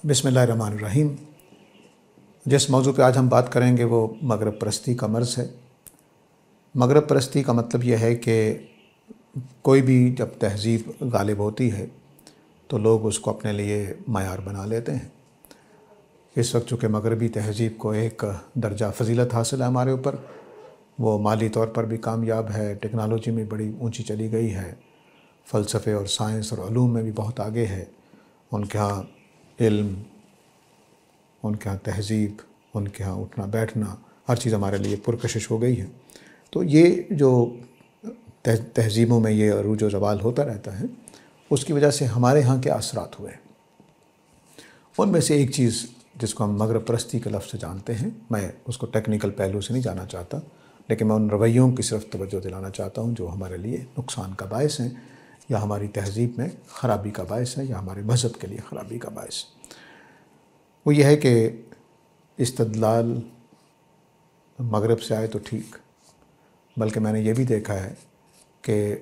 بسم اللہ الرحمن الرحیم۔ جس موضوع پہ آج ہم بات کریں گے وہ مغرب پرستی کا مرض ہے۔ مغرب پرستی کا مطلب یہ ہے کہ کوئی بھی جب تہذیب غالب ہوتی ہے تو لوگ اس کو اپنے لیے معیار بنا لیتے ہیں۔ اس وقت چونکہ مغربی تہذیب کو ایک درجہ فضیلت حاصل ہے ہمارے اوپر، وہ مالی طور پر بھی کامیاب ہے، ٹیکنالوجی میں بڑی اونچی چلی گئی ہے، فلسفے اور سائنس اور علوم میں بھی بہت آگے ہے۔ ان کے ہاں علم، ان کے ہاں تہذیب، ان کے ہاں اٹھنا بیٹھنا، ہر چیز ہمارے لیے پرکشش ہو گئی ہے۔ تو یہ جو تہذیبوں میں یہ عروج و زوال ہوتا رہتا ہے، اس کی وجہ سے ہمارے ہاں کے اثرات ہوئے۔ ان میں سے ایک چیز جس کو ہم مغرب پرستی کے لفظ سے جانتے ہیں، میں اس کو ٹیکنیکل پہلو سے نہیں جانا چاہتا، لیکن میں ان رویوں کی صرف توجہ دلانا چاہتا ہوں جو ہمارے لیے نقصان کا باعث ہیں، یا ہماری تہذیب میں خرابی کا باعث ہے، یا ہمارے مذہب کے لیے خرابی کا باعث ہے۔ وہ یہ ہے کہ استدلال مغرب سے آئے تو ٹھیک، بلکہ میں نے یہ بھی دیکھا ہے کہ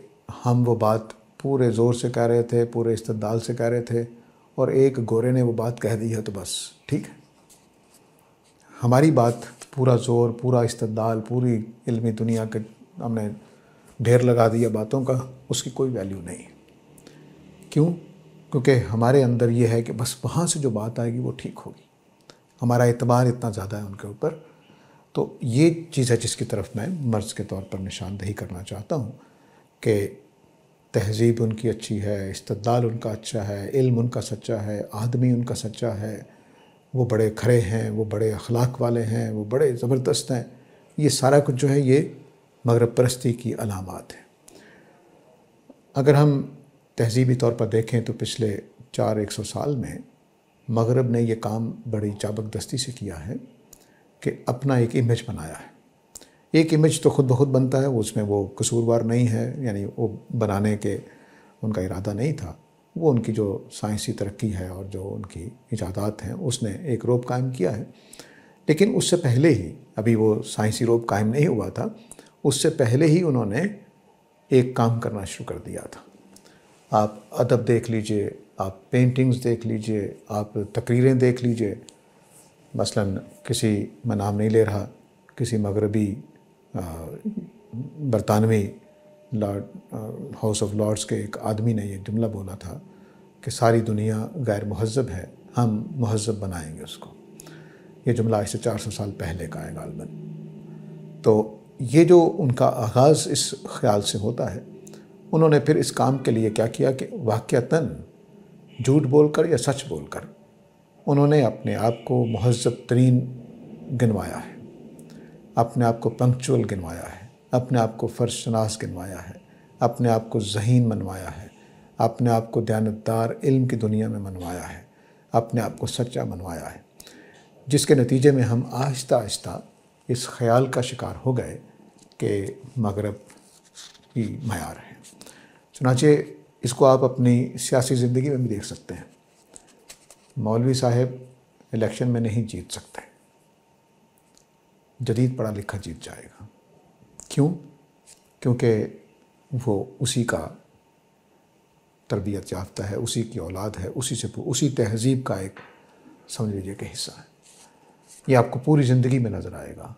ہم وہ بات پورے زور سے کہہ رہے تھے، پورے استدلال سے کہہ رہے تھے، اور ایک گورے نے وہ بات کہہ دی ہے تو بس ٹھیک ہے۔ ہماری بات پورا زور، پورا استدلال، پوری علمی دنیا کے ہم نے ڈھیر لگا دیا باتوں کا، اس کی کوئی ویلیو نہیں ہے۔ کیوں؟ کیونکہ ہمارے اندر یہ ہے کہ بس وہاں سے جو بات آئے گی وہ ٹھیک ہوگی، ہمارا اعتبار اتنا زیادہ ہے ان کے اوپر۔ تو یہ چیز ہے جس کی طرف میں مرض کے طور پر نشاندہی کرنا چاہتا ہوں کہ تہذیب ان کی اچھی ہے، استدلال ان کا اچھا ہے، علم ان کا سچا ہے، آدمی ان کا سچا ہے، وہ بڑے کھڑے ہیں، وہ بڑے اخلاق والے ہیں، وہ بڑے زبردست ہیں۔ یہ سارا کچھ جو ہے یہ مغرب پرستی کی علامات ہیں۔ اگر ہم تہذیبی طور پر دیکھیں تو پچھلے 400 سال میں مغرب نے یہ کام بڑی چابک دستی سے کیا ہے کہ اپنا ایک امیج بنایا ہے۔ ایک امیج تو خود بخود بنتا ہے، اس میں وہ قصوروار نہیں ہے، یعنی وہ بنانے کے ان کا ارادہ نہیں تھا، وہ ان کی جو سائنسی ترقی ہے اور جو ان کی ایجادات ہیں اس نے ایک روپ قائم کیا ہے۔ لیکن اس سے پہلے ہی، ابھی وہ سائنسی روپ قائم نہیں ہوا تھا، اس سے پہلے ہی انہوں نے ایک کام کرنا شروع کر دیا تھا۔ آپ ادب دیکھ لیجئے، آپ پینٹنگز دیکھ لیجئے، آپ تقریریں دیکھ لیجئے۔ مثلاً کسی، میں نام نہیں لے رہا، کسی مغربی برطانوی ہاؤس آف لارڈس کے ایک آدمی نے یہ جملہ بولا تھا کہ ساری دنیا غیر مہذب ہے، ہم مہذب بنائیں گے اس کو۔ یہ جملہ آج سے 400 سال پہلے کا ہے غالباً۔ تو یہ جو ان کا آغاز اس خیال سے ہوتا ہے، انہوں نے پھر اس کام کے لیے کیا کیا کہ واقعتاً جھوٹ بول کر یا سچ بول کر انہوں نے اپنے آپ کو مہذب ترین گنوایا ہے، اپنے آپ کو پنکچول گنوایا ہے، اپنے آپ کو فرض شناس گنوایا ہے، اپنے آپ کو ذہین منوایا ہے، اپنے آپ کو دیانتدار علم کی دنیا میں منوایا ہے، اپنے آپ کو سچا منوایا ہے، جس کے نتیجے میں ہم آہستہ آہستہ اس خیال کا شکار ہو گئے کہ مغرب ہی معیار ہے۔ چنانچہ اس کو آپ اپنی سیاسی زندگی میں بھی دیکھ سکتے ہیں۔ مولوی صاحب الیکشن میں نہیں جیت سکتے، جدید پڑھا لکھا جیت جائے گا۔ کیوں؟ کیونکہ وہ اسی کا تربیت یافتہ ہے، اسی کی اولاد ہے، اسی تہذیب کا ایک سمجھ لیجیے کہ حصہ ہے۔ یہ آپ کو پوری زندگی میں نظر آئے گا۔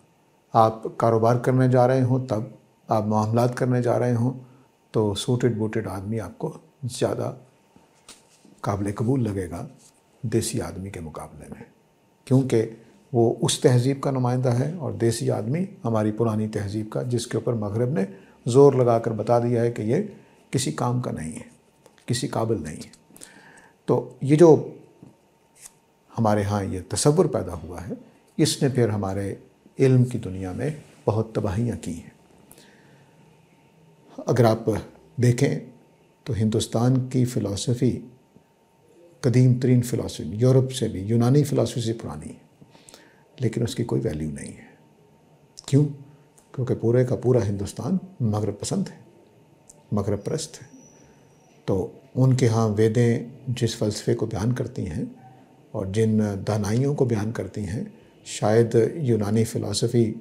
آپ کاروبار کرنے جا رہے ہوں، تب آپ معاملات کرنے جا رہے ہوں تو سوٹڈ بوٹڈ آدمی آپ کو زیادہ قابل قبول لگے گا دیسی آدمی کے مقابلے میں، کیونکہ وہ اس تہذیب کا نمائندہ ہے، اور دیسی آدمی ہماری پرانی تہذیب کا، جس کے اوپر مغرب نے زور لگا کر بتا دیا ہے کہ یہ کسی کام کا نہیں ہے، کسی قابل نہیں ہے۔ تو یہ جو ہمارے ہاں یہ تصور پیدا ہوا ہے، اس نے پھر ہمارے علم کی دنیا میں بہت تباہیاں کی ہیں۔ اگر آپ دیکھیں تو ہندوستان کی فلسفی قدیم ترین فلسفی، یورپ سے بھی، یونانی فلسفی سے پرانی ہے، لیکن اس کی کوئی ویلیو نہیں ہے۔ کیوں؟ کیونکہ پورے کا پورا ہندوستان مغرب پسند ہے، مغرب پرست ہے۔ تو ان کے ہاں ویدیں جس فلسفے کو بیان کرتی ہیں اور جن دانائیوں کو بیان کرتی ہیں، شاید یونانی فلسفی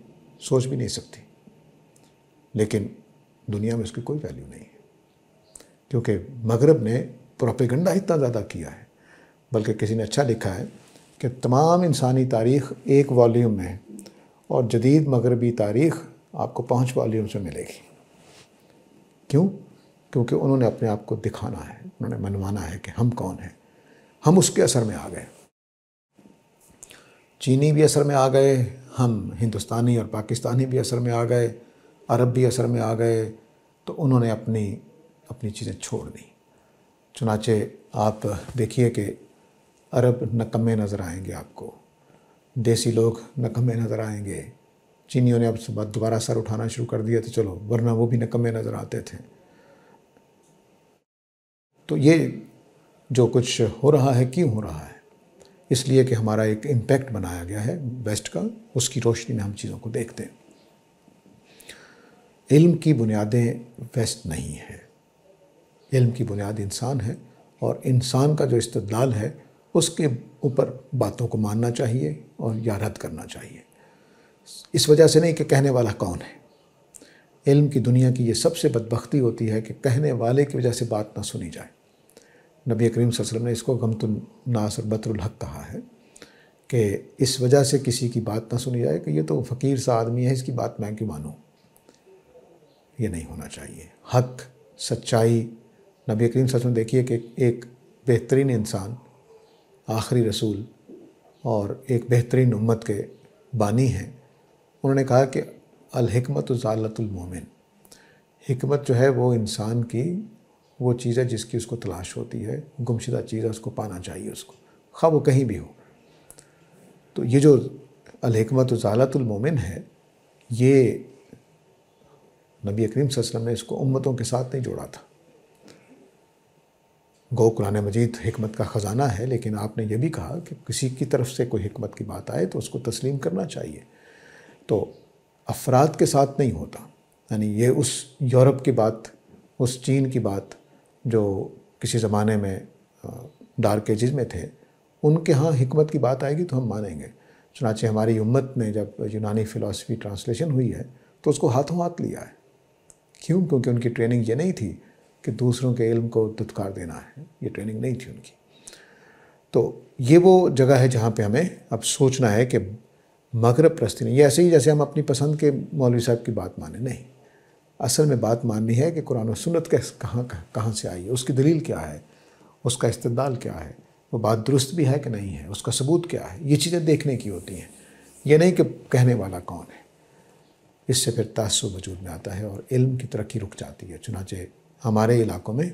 سوچ بھی نہیں سکتی، لیکن دنیا میں اس کی کوئی ویلیو نہیں ہے، کیونکہ مغرب نے پروپیگنڈا اتنا زیادہ کیا ہے، بلکہ کسی نے اچھا لکھا ہے کہ تمام انسانی تاریخ ایک والیوم میں ہے اور جدید مغربی تاریخ آپ کو 5 والیوم سے ملے گی۔ کیوں؟ کیونکہ انہوں نے اپنے آپ کو دکھانا ہے، انہوں نے منوانا ہے کہ ہم کون ہیں۔ ہم اس کے اثر میں آ گئے، چینی بھی اثر میں آ گئے، ہم ہندوستانی اور پاکستانی بھی اثر میں آ گئے، عرب بھی اثر میں آ گئے، تو انہوں نے اپنی چیزیں چھوڑ دیں۔ چنانچہ آپ دیکھیے کہ عرب نکمے نظر آئیں گے آپ کو، دیسی لوگ نکمے نظر آئیں گے۔ چینیوں نے اب دوبارہ سر اٹھانا شروع کر دیا تو چلو، ورنہ وہ بھی نکمے نظر آتے تھے۔ تو یہ جو کچھ ہو رہا ہے کیوں ہو رہا ہے؟ اس لیے کہ ہمارا ایک امپیکٹ بنایا گیا ہے ویسٹ کا، اس کی روشنی میں ہم چیزوں کو دیکھتے ہیں۔ علم کی بنیادیں ویسٹ نہیں ہے، علم کی بنیاد انسان ہے، اور انسان کا جو استدلال ہے اس کے اوپر باتوں کو ماننا چاہیے اور یا رد کرنا چاہیے۔ اس وجہ سے نہیں کہ کہنے والا کون ہے۔ علم کی دنیا کی یہ سب سے بدبختی ہوتی ہے کہ کہنے والے کی وجہ سے بات نہ سنی جائے۔ نبی کریم صلی اللہ علیہ وسلم نے اس کو غمت الناس اور بطر الحق کہا ہے کہ اس وجہ سے کسی کی بات نہ سنی جائے کہ یہ تو فقیر سا آدمی ہے، اس کی بات میں کیوں مانوں۔ یہ نہیں ہونا چاہیے۔ حق، سچائی، نبی کریم صلی اللہ علیہ وسلم دیکھیے کہ ایک بہترین انسان، آخری رسول اور ایک بہترین امت کے بانی ہیں، انہوں نے کہا کہ الحکمت ضالۃ المومن، حکمت جو ہے وہ انسان کی وہ چیز ہے جس کی اس کو تلاش ہوتی ہے، گمشدہ چیز ہے، اس کو پانا چاہیے اس کو، خواہ وہ کہیں بھی ہو۔ تو یہ جو الحکمت ضالۃ المومن ہے، یہ نبی کریم صلی اللہ علیہ وسلم نے اس کو امتوں کے ساتھ نہیں جوڑا تھا۔ گو قرآن مجید حکمت کا خزانہ ہے، لیکن آپ نے یہ بھی کہا کہ کسی کی طرف سے کوئی حکمت کی بات آئے تو اس کو تسلیم کرنا چاہیے۔ تو افراد کے ساتھ نہیں ہوتا، یعنی یہ اس یورپ کی بات، اس چین کی بات جو کسی زمانے میں ڈارک ایجز میں تھے، ان کے ہاں حکمت کی بات آئے گی تو ہم مانیں گے۔ چنانچہ ہماری امت نے جب یونانی فلاسفی ٹرانسلیشن ہوئی ہے تو اس کو ہاتھوں ہاتھ لیا ہے۔ کیوں؟ کیونکہ ان کی ٹریننگ یہ نہیں تھی کہ دوسروں کے علم کو دھتکار دینا ہے، یہ ٹریننگ نہیں تھی ان کی۔ تو یہ وہ جگہ ہے جہاں پہ ہمیں اب سوچنا ہے کہ مغرب پرستی نہیں، یہ ایسے ہی جیسے ہم اپنی پسند کے مولوی صاحب کی بات مانیں، نہیں۔ اصل میں بات ماننی ہے کہ قرآن و سنت کہاں سے آئی ہے، اس کی دلیل کیا ہے، اس کا استدلال کیا ہے، وہ بات درست بھی ہے کہ نہیں ہے، اس کا ثبوت کیا ہے، یہ چیزیں دیکھنے کی ہوتی ہیں۔ یہ نہیں کہ کہنے والا کون ہے۔ اس سے پھر تعصب وجود میں آتا ہے اور علم کی ترقی رک جاتی ہے۔ چنانچہ ہمارے علاقوں میں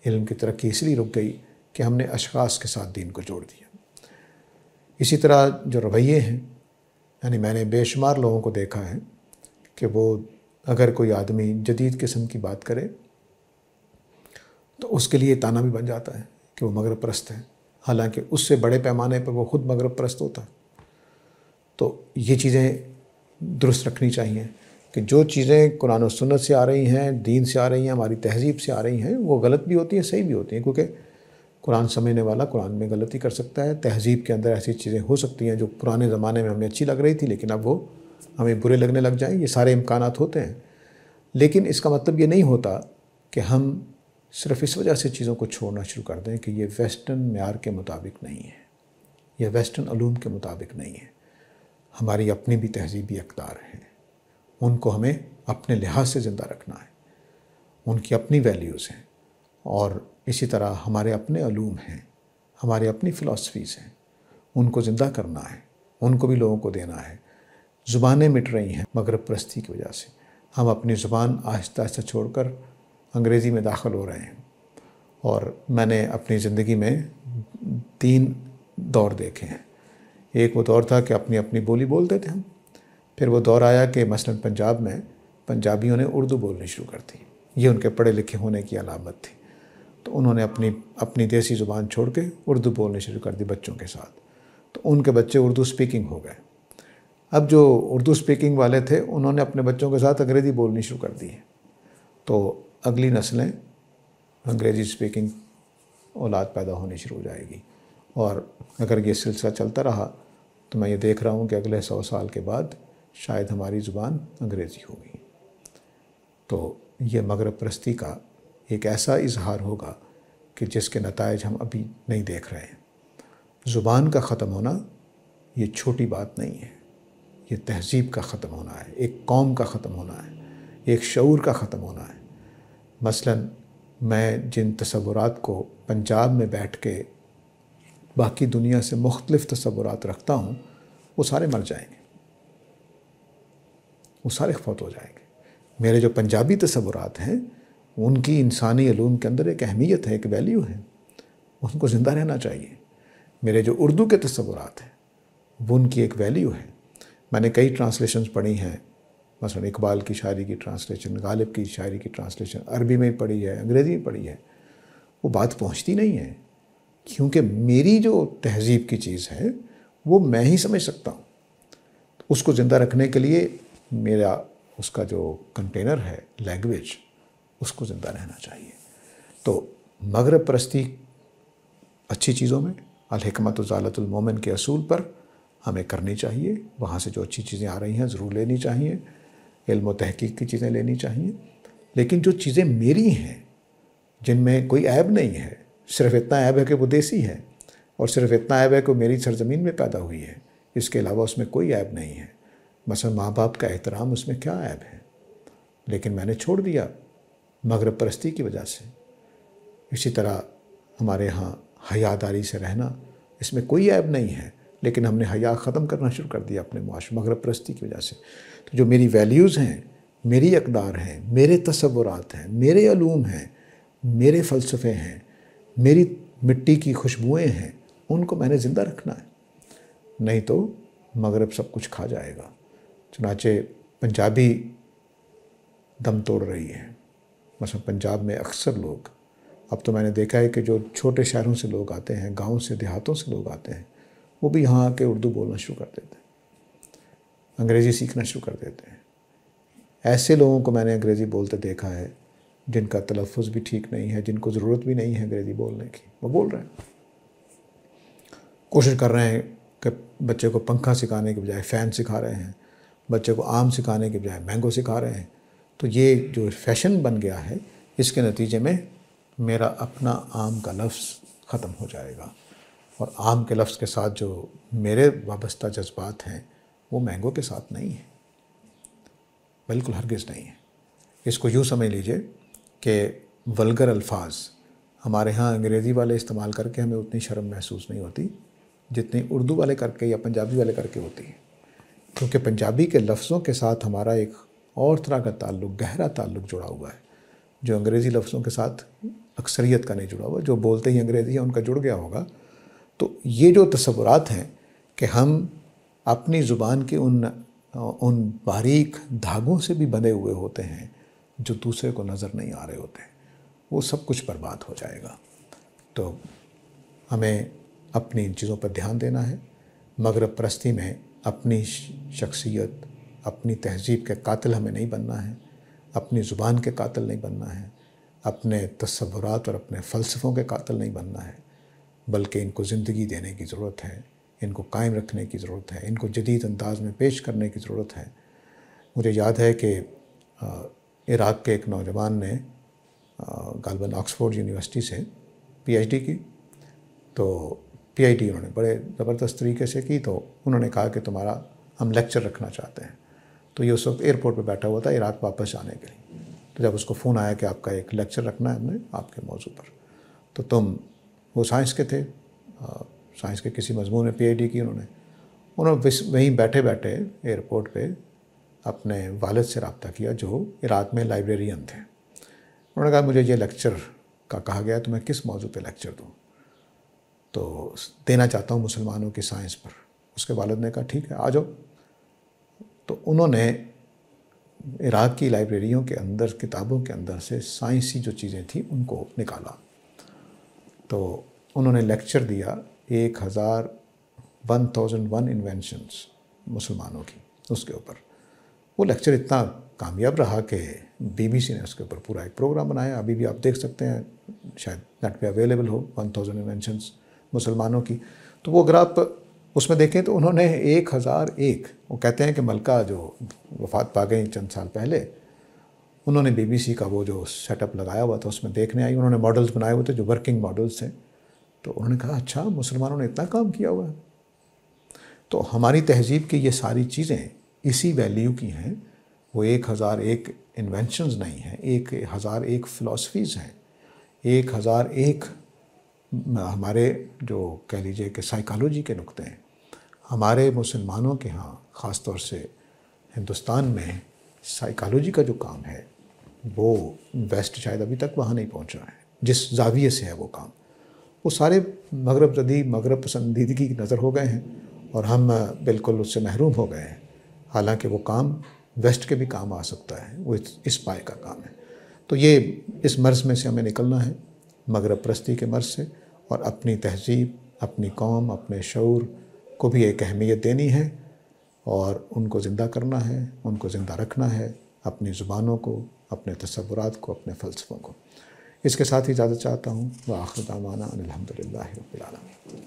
علم کی ترقی اس لیے رک گئی کہ ہم نے اشخاص کے ساتھ دین کو جوڑ دیا۔ اسی طرح جو رویے ہیں، یعنی میں نے بے شمار لوگوں کو دیکھا ہے کہ وہ اگر کوئی آدمی جدید قسم کی بات کرے تو اس کے لیے تانا بھی بن جاتا ہے کہ وہ مغرب پرست ہے، حالانکہ اس سے بڑے پیمانے پر وہ خود مغرب پرست ہوتا ہے۔ تو یہ چیزیں درست رکھنی چاہیے کہ جو چیزیں قرآن و سنت سے آ رہی ہیں، دین سے آ رہی ہیں، ہماری تہذیب سے آ رہی ہیں، وہ غلط بھی ہوتی ہیں، صحیح بھی ہوتی ہیں، کیونکہ قرآن سمجھنے والا قرآن میں غلطی کر سکتا ہے۔ تہذیب کے اندر ایسی چیزیں ہو سکتی ہیں جو پرانے زمانے میں ہمیں اچھی لگ رہی تھی لیکن اب وہ ہمیں برے لگنے لگ جائیں، یہ سارے امکانات ہوتے ہیں۔ لیکن اس کا مطلب یہ نہیں ہوتا کہ ہم صرف اس وجہ سے چیزوں کو چھوڑنا شروع کر دیں کہ یہ ویسٹرن معیار کے مطابق نہیں ہے، یہ ویسٹرن علوم کے مطابق نہیں ہے۔ ہماری اپنی بھی تہذیبی اقدار ہیں، ان کو ہمیں اپنے لحاظ سے زندہ رکھنا ہے، ان کی اپنی ویلیوز ہیں، اور اسی طرح ہمارے اپنے علوم ہیں، ہمارے اپنی فلاسفیز ہیں، ان کو زندہ کرنا ہے، ان کو بھی لوگوں کو دینا ہے۔ زبانیں مٹ رہی ہیں مغرب پرستی کی وجہ سے، ہم اپنی زبان آہستہ آہستہ چھوڑ کر انگریزی میں داخل ہو رہے ہیں۔ اور میں نے اپنی زندگی میں 3 دور دیکھے ہیں۔ ایک وہ دور تھا کہ اپنی اپنی بولی بولتے تھے ہم، پھر وہ دور آیا کہ مثلاً پنجاب میں پنجابیوں نے اردو بولنی شروع کر دی، یہ ان کے پڑھے لکھے ہونے کی علامت تھی، تو انہوں نے اپنی دیسی زبان چھوڑ کے اردو بولنی شروع کر دی بچوں کے ساتھ، تو ان کے بچے اردو سپیکنگ ہو گئے۔ اب جو اردو سپیکنگ والے تھے انہوں نے اپنے بچوں کے ساتھ انگریزی بولنی شروع کر دی ہے، تو اگلی نسلیں انگریزی سپیکنگ اولاد پیدا ہونی شروع ہو جائے گی، اور اگر یہ سلسلہ چلتا رہا تو میں یہ دیکھ رہا ہوں کہ اگلے 100 سال کے بعد شاید ہماری زبان انگریزی ہوگی۔ تو یہ مغرب پرستی کا ایک ایسا اظہار ہوگا کہ جس کے نتائج ہم ابھی نہیں دیکھ رہے ہیں۔ زبان کا ختم ہونا یہ چھوٹی بات نہیں ہے، یہ تہذیب کا ختم ہونا ہے، ایک قوم کا ختم ہونا ہے، ایک شعور کا ختم ہونا ہے۔ مثلاً میں جن تصورات کو پنجاب میں بیٹھ کے باقی دنیا سے مختلف تصورات رکھتا ہوں، وہ سارے مر جائیں گے، وہ سارے فوت ہو جائیں گے۔ میرے جو پنجابی تصورات ہیں ان کی انسانی علوم کے اندر ایک اہمیت ہے، ایک ویلیو ہے، ان کو زندہ رہنا چاہیے۔ میرے جو اردو کے تصورات ہیں وہ ان کی ایک ویلیو ہے۔ میں نے کئی ٹرانسلیشنز پڑھی ہیں، مثلا اقبال کی شاعری کی ٹرانسلیشن، غالب کی شاعری کی ٹرانسلیشن عربی میں پڑھی ہے، انگریزی میں پڑھی ہے، وہ بات پہنچتی نہیں ہے، کیونکہ میری جو تہذیب کی چیز ہے وہ میں ہی سمجھ سکتا ہوں۔ اس کو زندہ رکھنے کے لیے میرا اس کا جو کنٹینر ہے لینگویج، اس کو زندہ رہنا چاہیے۔ تو مغرب پرستی اچھی چیزوں میں الحکمت زالت المومن کے اصول پر ہمیں کرنی چاہیے، وہاں سے جو اچھی چیزیں آ رہی ہیں ضرور لینی چاہیے، علم و تحقیق کی چیزیں لینی چاہیے، لیکن جو چیزیں میری ہیں جن میں کوئی عیب نہیں ہے، صرف اتنا عیب ہے کہ وہ دیسی ہے، اور صرف اتنا عیب ہے کہ وہ میری سرزمین میں پیدا ہوئی ہے، اس کے علاوہ اس میں کوئی عیب نہیں ہے۔ مثلا ماں باپ کا احترام، اس میں کیا عیب ہے؟ لیکن میں نے چھوڑ دیا مغرب پرستی کی وجہ سے۔ اسی طرح ہمارے ہاں حیاداری سے رہنا، اس میں کوئی عیب نہیں ہے، لیکن ہم نے حیا ختم کرنا شروع کر دیا اپنے معاشرے مغرب پرستی کی وجہ سے۔ تو جو میری ویلیوز ہیں، میری اقدار ہیں، میرے تصورات ہیں، میرے علوم ہیں، میرے فلسفے ہیں، میری مٹی کی خوشبوئیں ہیں، ان کو میں نے زندہ رکھنا ہے، نہیں تو مغرب سب کچھ کھا جائے گا۔ چنانچہ پنجابی دم توڑ رہی ہے۔ مثلا پنجاب میں اکثر لوگ، اب تو میں نے دیکھا ہے کہ جو چھوٹے شہروں سے لوگ آتے ہیں، گاؤں سے دیہاتوں سے لوگ آتے ہیں، وہ بھی یہاں آ کے اردو بولنا شروع کر دیتے ہیں، انگریزی سیکھنا شروع کر دیتے ہیں۔ ایسے لوگوں کو میں نے انگریزی بولتے دیکھا ہے جن کا تلفظ بھی ٹھیک نہیں ہے، جن کو ضرورت بھی نہیں ہے انگریزی بولنے کی، وہ بول رہے ہیں، کوشش کر رہے ہیں کہ بچے کو پنکھا سکھانے کے بجائے فین سکھا رہے ہیں، بچے کو آم سکھانے کے بجائے مینگو سکھا رہے ہیں۔ تو یہ جو فیشن بن گیا ہے، اس کے نتیجے میں میرا اپنا آم کا لفظ ختم ہو جائے گا، اور آم کے لفظ کے ساتھ جو میرے وابستہ جذبات ہیں وہ مینگو کے ساتھ نہیں ہیں، بالکل ہرگز نہیں ہے۔ اس کو یوں سمجھ لیجئے کہ ولگر الفاظ ہمارے ہاں انگریزی والے استعمال کر کے ہمیں اتنی شرم محسوس نہیں ہوتی جتنی اردو والے کر کے یا پنجابی والے کر کے ہوتی ہے، کیونکہ پنجابی کے لفظوں کے ساتھ ہمارا ایک اور طرح کا تعلق، گہرا تعلق جڑا ہوا ہے، جو انگریزی لفظوں کے ساتھ اکثریت کا نہیں جڑا ہوا۔ جو بولتے ہی انگریزی ہے ان کا جڑ گیا ہوگا۔ تو یہ جو تصورات ہیں کہ ہم اپنی زبان کے ان باریک دھاگوں سے بھی بندھے ہوئے ہوتے ہیں جو دوسرے کو نظر نہیں آ رہے ہوتے، وہ سب کچھ برباد ہو جائے گا۔ تو ہمیں اپنی ان چیزوں پر دھیان دینا ہے۔ مغرب پرستی میں اپنی شخصیت، اپنی تہذیب کے قاتل ہمیں نہیں بننا ہے، اپنی زبان کے قاتل نہیں بننا ہے، اپنے تصورات اور اپنے فلسفوں کے قاتل نہیں بننا ہے، بلکہ ان کو زندگی دینے کی ضرورت ہے، ان کو قائم رکھنے کی ضرورت ہے، ان کو جدید انداز میں پیش کرنے کی ضرورت ہے۔ مجھے یاد ہے کہ عراق کے ایک نوجوان نے غالباً آکسفورڈ یونیورسٹی سے پی ایچ ڈی کی، تو پی ایچ ڈی انہوں نے بڑے زبردست طریقے سے کی، تو انہوں نے کہا کہ تمہارا ہم لیکچر رکھنا چاہتے ہیں۔ تو یہ اس وقت ایئرپورٹ پہ بیٹھا ہوا تھا عراق واپس جانے کے لیے۔ تو جب اس کو فون آیا کہ آپ کا ایک لیکچر رکھنا ہے ہم نے آپ کے موضوع پر، تو وہ سائنس کے تھے، سائنس کے کسی مضمون میں پی ایچ ڈی کی انہوں نے وہیں بیٹھے بیٹھے ایئرپورٹ پہ اپنے والد سے رابطہ کیا جو عراق میں لائبریرین تھے۔ انہوں نے کہا مجھے یہ لیکچر کا کہا گیا تو میں کس موضوع پہ لیکچر دوں، تو دینا چاہتا ہوں مسلمانوں کی سائنس پر۔ اس کے والد نے کہا ٹھیک ہے آ جاؤ۔ تو انہوں نے عراق کی لائبریریوں کے اندر، کتابوں کے اندر سے سائنسی جو چیزیں تھیں ان کو نکالا، تو انہوں نے لیکچر دیا 1001 انوینشنز مسلمانوں کی، اس کے اوپر۔ وہ لیکچر اتنا کامیاب رہا کہ بی بی سی نے اس کے اوپر پورا ایک پروگرام بنایا، ابھی بھی آپ دیکھ سکتے ہیں، شاید نیٹ پہ اویلیبل ہو، 1000 انوینشنز مسلمانوں کی۔ تو وہ اگر آپ اس میں دیکھیں تو انہوں نے 1001، وہ کہتے ہیں کہ ملکہ جو وفات پا گئی چند سال پہلے، انہوں نے بی بی سی کا وہ جو سیٹ اپ لگایا ہوا تھا اس میں دیکھنے آئی، انہوں نے ماڈلز بنائے ہوئے تھے جو ورکنگ ماڈلز تھے، تو انہوں نے کہا اچھا مسلمانوں نے اتنا کام کیا ہوا ہے. تو ہماری تہذیب کی یہ ساری چیزیں اسی ویلیو کی ہیں. وہ 1001 انوینشنز نہیں ہیں، 1001 فلاسفیز ہیں، 1001 ہمارے جو کہہ لیجئے کہ سائیکالوجی کے نقطے ہیں. ہمارے مسلمانوں کے ہاں خاص طور سے ہندوستان میں سائیکالوجی کا جو کام ہے وہ ویسٹ شاید ابھی تک وہاں نہیں پہنچا ہے. جس زاویے سے ہے وہ کام، وہ سارے مغرب زدی، مغرب پسندیدگی کی نظر ہو گئے ہیں اور ہم بالکل اس سے محروم ہو گئے ہیں. حالانکہ وہ کام ویسٹ کے بھی کام آ سکتا ہے، وہ اس پائے کا کام ہے. تو یہ اس مرض میں سے ہمیں نکلنا ہے، مغرب پرستی کے مرض سے، اور اپنی تہذیب، اپنی قوم، اپنے شعور کو بھی ایک اہمیت دینی ہے اور ان کو زندہ کرنا ہے، ان کو زندہ رکھنا ہے، اپنی زبانوں کو، اپنے تصورات کو، اپنے فلسفوں کو. اس کے ساتھ ہی اجازت چاہتا ہوں. وآخر دعوانا ان الحمد للہ رب العالمین.